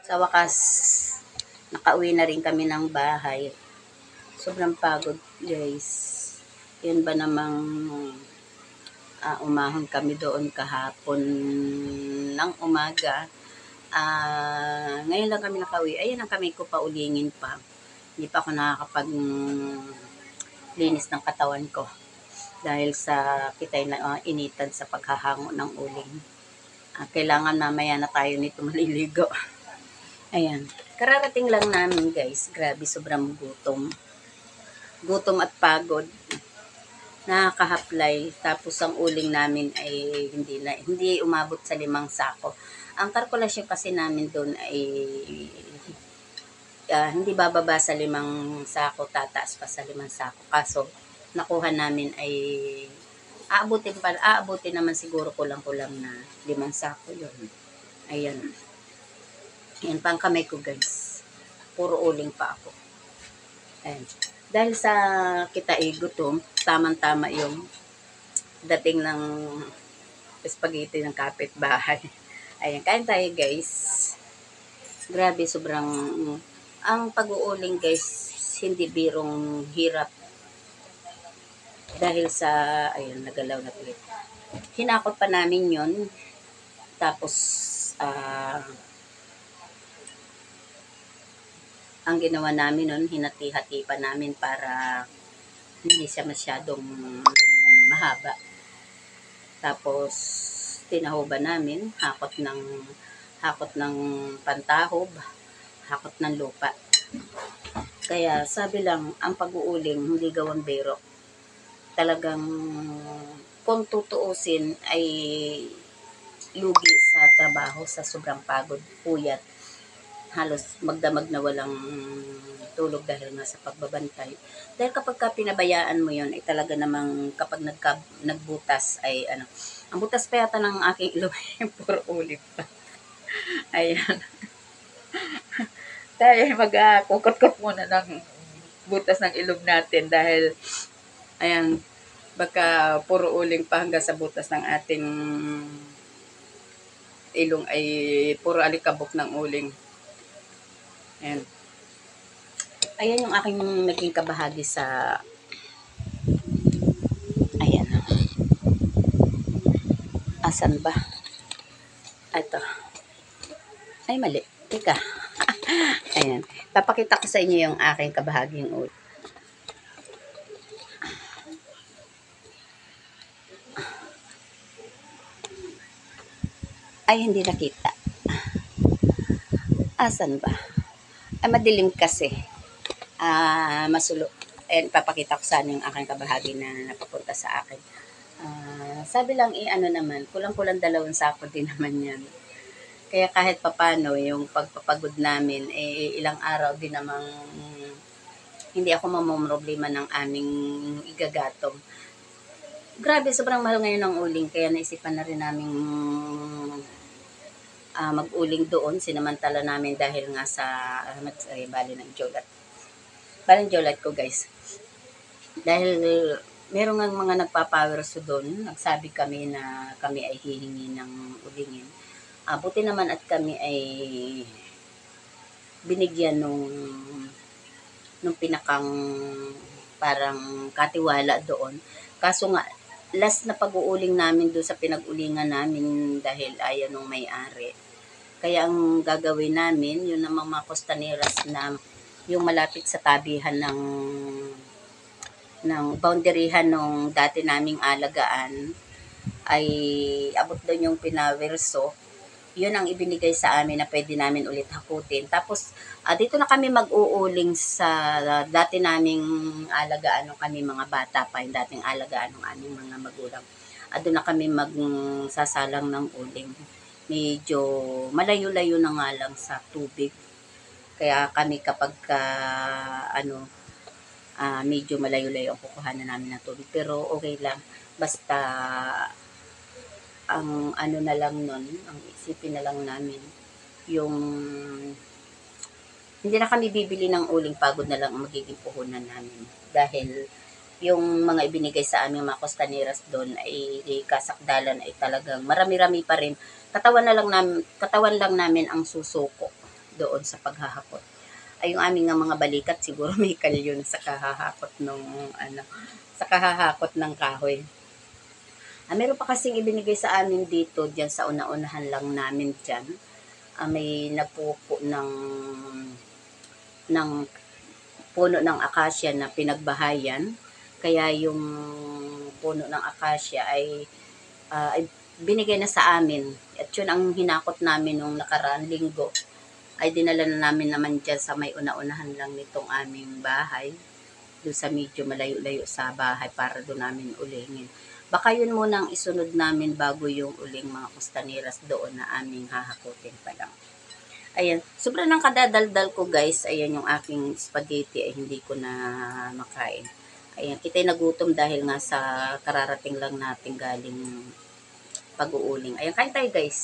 Sa wakas, nakauwi na rin kami ng bahay. Sobrang pagod, guys. Yun ba namang umahon kami doon kahapon ng umaga. Ngayon lang kami nakauwi. Ayan ang kamay ko pa ulingin pa. Hindi pa ako nakakapag linis ng katawan ko. Dahil sa kitay na initan sa paghahango ng uling. Kailangan mamaya na tayo nito maliligo. Ayan. Kararating lang namin, guys. Grabe, sobrang gutom. Gutom at pagod. Nakakahaplay. Tapos ang uling namin ay hindi umabot sa 5 sako. Ang kalkulasyon kasi namin doon ay hindi bababa sa 5 sako, tataas pa sa 5 sako. Kaso nakuha namin ay aabutin naman siguro kulang-kulang na 5 sako yun. Ayan. Yan pang kamay ko, guys. Puro uling pa ako. Ayan. Dahil sa kita gutom, tamang-tama yung dating ng spaghetti ng kapitbahay. Ayan, kain tayo, guys. Grabe, sobrang ang pag-uuling, guys, hindi birong hirap. Dahil sa, ayun, nagalaw na tuloy. Hinakot pa namin yun. Tapos, ang ginawa namin nun, hinati-hati pa namin para hindi siya masyadong mahaba. Tapos, tinahoba namin, hakot ng pantahob, hakot ng lupa. Kaya sabi lang, ang pag-uuling hindi gawang biro. Talagang kung tutuusin ay lugi sa trabaho, sa sobrang pagod, puyat. Halos magdamag na walang tulog dahil nga sa pagbabantay. Dahil kapag pinabayaan mo yon ay talaga namang kapag nagbutas ay ang butas pa yata ng aking ilong ay puro ulit pa. Ayan. Tayo mag-kukot-kot muna ng butas ng ilong natin dahil ayan, baka puro uling pa hanggang sa butas ng ating ilong ay puro alikabok ng uling. Ayan. Ayan yung aking naging kabahagi sa ayan. Asan ba? Ito. Ay, mali. Teka. Ayan. Papakita ko sa inyo yung aking kabahaging ulo. Ay, hindi nakita. Asan ba? Ay, madilim kasi. Masulo. Ayan, papakita ko sana yung aking kabahagi na napapunta sa akin. Sabi lang, naman, kulang-kulang 2 sako din naman yan. Kaya kahit papano, yung pagpapagod namin, ilang araw din namang hindi ako mamumroblema ng aming igagatong. Grabe, sobrang mahal ngayon ng uling, kaya naisipan na rin namin mag-uling doon, sinamantala namin dahil nga sa bali ng jolat. Bali ng jolat ko, guys. Dahil meron nga mga nagpapawerso doon, nagsabi kami na kami ay hihingi ng ulingin. Buti naman at kami ay binigyan nung pinakang parang katiwala doon. Kaso nga, last na pag-uuling namin doon sa pinag-ulingan namin dahil ayaw nung may-ari. Kaya ang gagawin namin, yun namang mga costaneras na yung malapit sa tabihan ng boundaryhan nung dati naming alagaan ay abot doon yung pinawerso. Yun ang ibinigay sa amin na pwede namin ulit hakutin. Tapos, dito na kami mag-uuling sa dati naming alagaan nung kami mga bata pa, yung dating alagaan ng aming mga magulang. Doon na kami magsasalang ng uling. Medyo malayo-layo na nga lang sa tubig. Kaya kami kapag medyo malayo-layo ang kukuhanan namin ng tubig. Pero okay lang. Basta ang na lang nun, ang isipin na lang namin, yung hindi na kami bibili ng uling, pagod na lang ang magiging puhunan namin. Dahil yung mga ibinigay sa aming mga costaneras doon ay kasakdalan ay talagang marami-rami pa rin. Katawan lang namin ang susuko. doon sa paghahakot. Ay yung aming nga mga balikat siguro may kalyo na sa kahahakot sa kahahakot ng kahoy. Meron pa kasing ibinigay sa amin dito diyan sa una-unahan lang namin diyan. May nagpupo ng puno ng akasya na pinagbahayan. Kaya yung puno ng akasya ay binigay na sa amin. At yun ang hinakot namin nung nakaraang linggo. Ay dinala na namin naman dyan sa may una-unahan lang nitong aming bahay. Doon sa medyo malayo-layo sa bahay para doon namin ulingin. Baka yun muna ang isunod namin bago yung uling mga kustaneras doon na aming hahakutin pa lang. Ayan, sobrang ng kadadaldal ko guys. Ayan yung aking spaghetti ay hindi ko na makain. Ayan, kita'y nagutom dahil nga sa kararating lang natin galing pag-uuling. Ayan, kain tayo guys.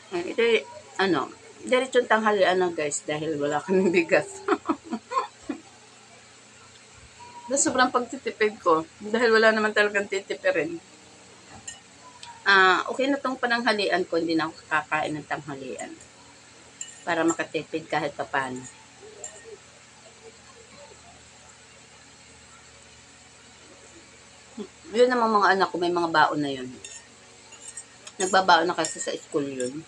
Ito diretsong tanghalian na guys dahil wala kaming bigas. Sobrang pagtitipid ko dahil wala naman talagang titipirin. Okay na tong pananghalian ko, hindi na ako kakain ng tanghalian para makatipid kahit papaano. Yun naman mga anak ko, may mga baon na yun. Nagbabaon na kasi sa school yun.